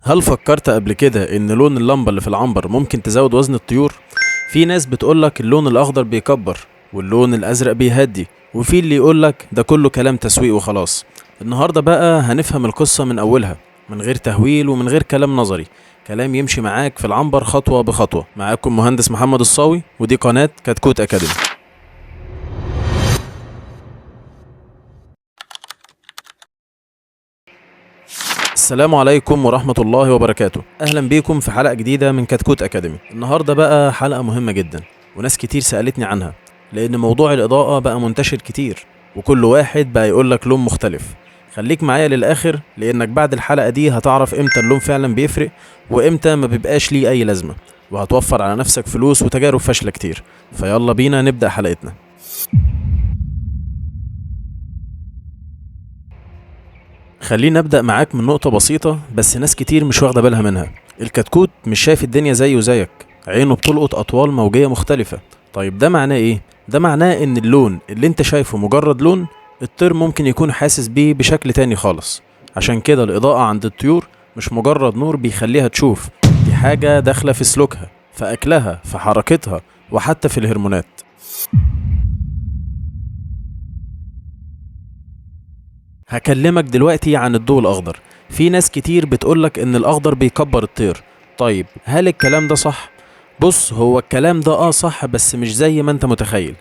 هل فكرت قبل كده ان لون اللمبة اللي في العنبر ممكن تزود وزن الطيور؟ في ناس بتقولك اللون الاخضر بيكبر واللون الازرق بيهدي، وفي اللي يقولك ده كله كلام تسويق وخلاص. النهاردة بقى هنفهم القصة من اولها، من غير تهويل ومن غير كلام نظري، كلام يمشي معاك في العنبر خطوة بخطوة. معاكم مهندس محمد الصاوي، ودي قناة كتكوت اكاديمي. السلام عليكم ورحمة الله وبركاته. أهلا بيكم في حلقة جديدة من كتكوت أكاديمي. النهاردة بقى حلقة مهمة جدا، وناس كتير سألتني عنها، لأن موضوع الإضاءة بقى منتشر كتير، وكل واحد بقى يقولك لون مختلف. خليك معايا للآخر، لأنك بعد الحلقة دي هتعرف إمتى اللون فعلا بيفرق وإمتى ما بيبقاش ليه أي لازمة، وهتوفر على نفسك فلوس وتجارب فاشلة كتير. فيلا بينا نبدأ حلقتنا. خليني أبدأ معاك من نقطة بسيطة بس ناس كتير مش واخدة بالها منها. الكتكوت مش شايف الدنيا زيه وزيك، عينه بتلقط أطوال موجية مختلفة. طيب ده معناه إيه؟ ده معناه إن اللون اللي أنت شايفه مجرد لون، الطير ممكن يكون حاسس بيه بشكل تاني خالص. عشان كده الإضاءة عند الطيور مش مجرد نور بيخليها تشوف، دي حاجة داخلة في سلوكها، في أكلها، في حركتها، وحتى في الهرمونات. هكلمك دلوقتي عن الضوء الأخضر. في ناس كتير بتقولك إن الأخضر بيكبر الطير. طيب هل الكلام ده صح؟ بص، هو الكلام ده صح، بس مش زي ما انت متخيل.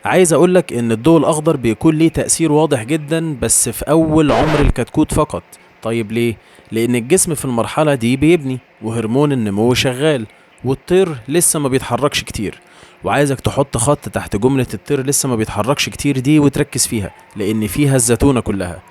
عايز أقولك إن الضوء الأخضر بيكون ليه تأثير واضح جدا، بس في أول عمر الكتكوت فقط. طيب ليه؟ لأن الجسم في المرحلة دي بيبني، وهرمون النمو شغال، والطير لسه ما بيتحركش كتير. وعايزك تحط خط تحت جملة الطير لسه ما بيتحركش كتير دي وتركز فيها، لأن فيها الزتونة كلها.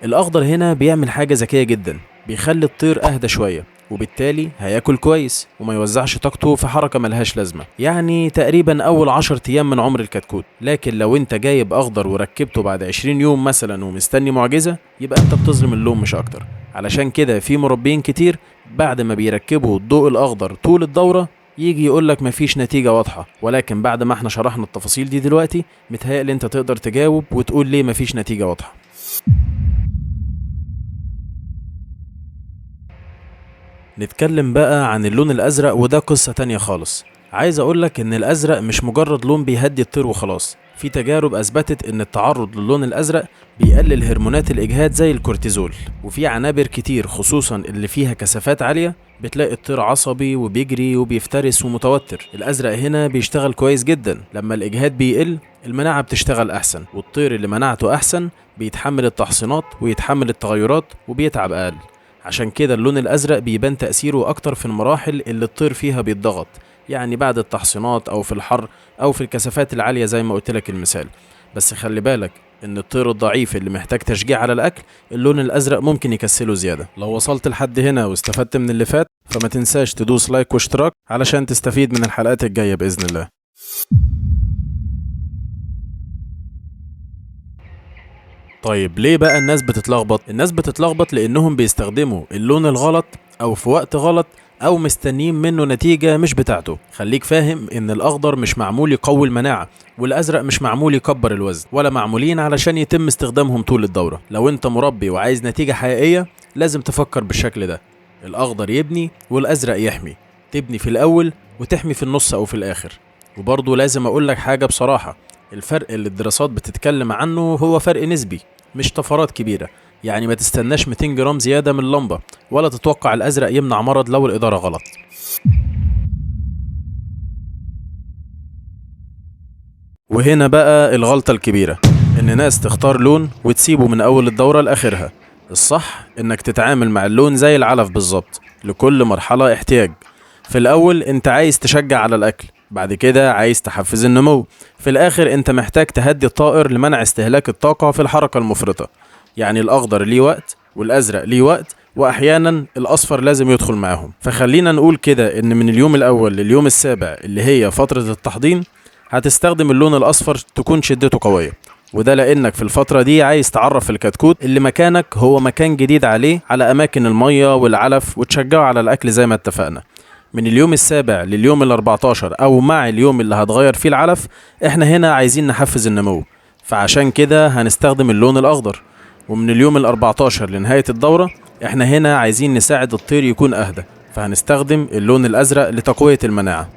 الأخضر هنا بيعمل حاجة ذكية جدا، بيخلي الطير أهدى شوية، وبالتالي هياكل كويس وما يوزعش طاقته في حركة ملهاش لازمة، يعني تقريبا أول 10 أيام من عمر الكتكوت. لكن لو أنت جايب أخضر وركبته بعد 20 يوم مثلا ومستني معجزة، يبقى أنت بتظلم اللون مش أكتر. علشان كده في مربين كتير بعد ما بيركبوا الضوء الأخضر طول الدورة يجي يقولك مفيش نتيجة واضحة، ولكن بعد ما احنا شرحنا التفاصيل دي دلوقتي، متهيألي انت تقدر تجاوب وتقول ليه مفيش نتيجة واضحة. نتكلم بقى عن اللون الأزرق، وده قصة تانية خالص. عايز أقولك إن الأزرق مش مجرد لون بيهدي الطير وخلاص. في تجارب أثبتت إن التعرض للون الأزرق بيقلل هرمونات الإجهاد زي الكورتيزول، وفي عنابر كتير خصوصا اللي فيها كثافات عالية بتلاقي الطير عصبي وبيجري وبيفترس ومتوتر. الأزرق هنا بيشتغل كويس جدا لما الإجهاد بيقل، المناعة بتشتغل أحسن، والطير اللي مناعته أحسن بيتحمل التحصينات ويتحمل التغيرات وبيتعب أقل. عشان كده اللون الأزرق بيبان تأثيره أكتر في المراحل اللي الطير فيها بيتضغط، يعني بعد التحصينات أو في الحر أو في الكثافات العالية زي ما قلت لك المثال. بس خلي بالك إن الطير الضعيف اللي محتاج تشجيع على الأكل، اللون الأزرق ممكن يكسله زيادة. لو وصلت لحد هنا واستفدت من اللي فات، فما تنساش تدوس لايك واشتراك علشان تستفيد من الحلقات الجاية بإذن الله. طيب ليه بقى الناس بتتلخبط؟ الناس بتتلخبط لأنهم بيستخدموا اللون الغلط، أو في وقت غلط، أو مستنيين منه نتيجة مش بتاعته. خليك فاهم إن الأخضر مش معمول يقوي المناعة، والأزرق مش معمول يكبر الوزن، ولا معمولين علشان يتم استخدامهم طول الدورة. لو أنت مربي وعايز نتيجة حقيقية، لازم تفكر بالشكل ده: الأخضر يبني والأزرق يحمي. تبني في الأول وتحمي في النص أو في الآخر. وبرضه لازم أقولك حاجة بصراحة، الفرق اللي الدراسات بتتكلم عنه هو فرق نسبي، مش طفرات كبيرة. يعني ما تستناش 200 جرام زيادة من اللمبة، ولا تتوقع الأزرق يمنع مرض لو الإدارة غلط. وهنا بقى الغلطة الكبيرة، إن ناس تختار لون وتسيبه من أول الدورة لآخرها. الصح إنك تتعامل مع اللون زي العلف بالظبط، لكل مرحلة احتياج. في الأول أنت عايز تشجع على الأكل، بعد كده عايز تحفز النمو، في الآخر أنت محتاج تهدي الطائر لمنع استهلاك الطاقة في الحركة المفرطة. يعني الأخضر ليه وقت، والأزرق ليه وقت، وأحيانا الأصفر لازم يدخل معاهم. فخلينا نقول كده إن من اليوم الأول لليوم السابع، اللي هي فترة التحضير، هتستخدم اللون الأصفر تكون شدته قوية. وده لأنك في الفترة دي عايز تعرف الكتكوت اللي مكانك هو مكان جديد عليه، على أماكن المية والعلف، وتشجعه على الأكل زي ما اتفقنا. من اليوم السابع لليوم ال14 أو مع اليوم اللي هتغير فيه العلف، احنا هنا عايزين نحفز النمو، فعشان كده هنستخدم اللون الأخضر. ومن اليوم ال14 لنهاية الدورة احنا هنا عايزين نساعد الطير يكون أهدى، فهنستخدم اللون الأزرق لتقوية المناعة.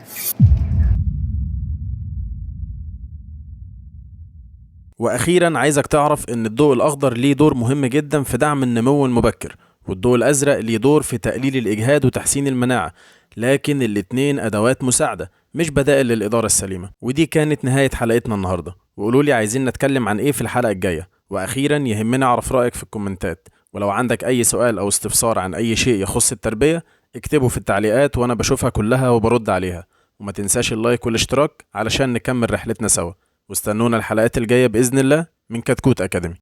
وأخيرا عايزك تعرف إن الضوء الأخضر ليه دور مهم جدا في دعم النمو المبكر، والضوء الأزرق ليه دور في تقليل الإجهاد وتحسين المناعة، لكن الاتنين أدوات مساعدة مش بدائل للإدارة السليمة. ودي كانت نهاية حلقتنا النهاردة، وقولولي عايزين نتكلم عن إيه في الحلقة الجاية، وأخيرا يهمنا أعرف رأيك في الكومنتات. ولو عندك أي سؤال أو استفسار عن أي شيء يخص التربية اكتبه في التعليقات وأنا بشوفها كلها وبرد عليها. وما تنساش اللايك والاشتراك علشان نكمل رحلتنا سوا، واستنونا الحلقات الجاية بإذن الله من كتكوت أكاديمي.